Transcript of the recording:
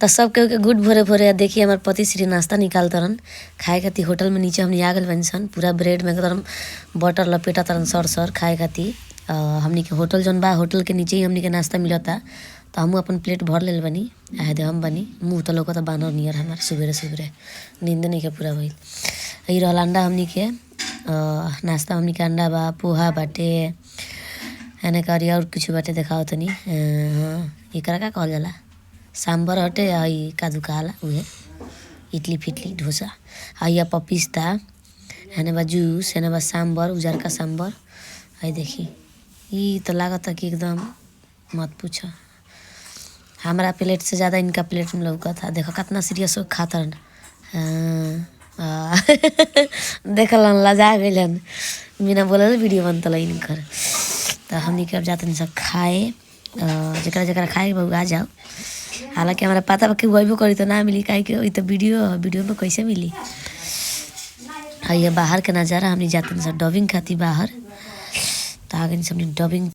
तो सब केहू के गुड भोरे भोरे देखिए हमारे पति श्री नाश्ता निकाल तरन खाए खातिर होटल में नीचे हमनी आ गल बनी सन पूरा ब्रेड में एकदम बटर लपेटा तरन सर खाए खातिर हमनी के होटल जौन बा होटल के नीचे ही हमनी के नाश्ता मिलता। तो हम अपन प्लेट भर लेल बनी आए दे हम बनी मुँह तो लौकता बानर नियर हमार सुबेरे सुबेरे नींद नहीं के पूरा भइल। यही रहल अंडा हमनी के नाश्ता हमनी के अंडा बा पोहा बाटे एने करी और कुछ बाटे देखाओ तनी एकरा का कहल जाला सांबर हटे आई काजू काला उहे इडली फिटली डोसा आई पपिस्ता एने बा जूस एने बा सांबर उजर का सांबर। आई देखी ई तो लागत कि एकदम मत पूछो हमारा प्लेट से ज़्यादा इनका प्लेट में लौका था। देखो कितना सीरियस हो खातर देखलन लजा गइलन बिना बोलल वीडियो बनतल इनकर। तो हमनी के अब जाते सब खाए जरा जरा खाए बहु आ जाओ। हालांकि हमारा पता बा कि वही करी तो ना मिली काहे कि तो वीडियो में कैसे मिली। ये बाहर के नज़ारा हमनी जाते सब डबिंग खाती बाहर तो आगे सब डबिंग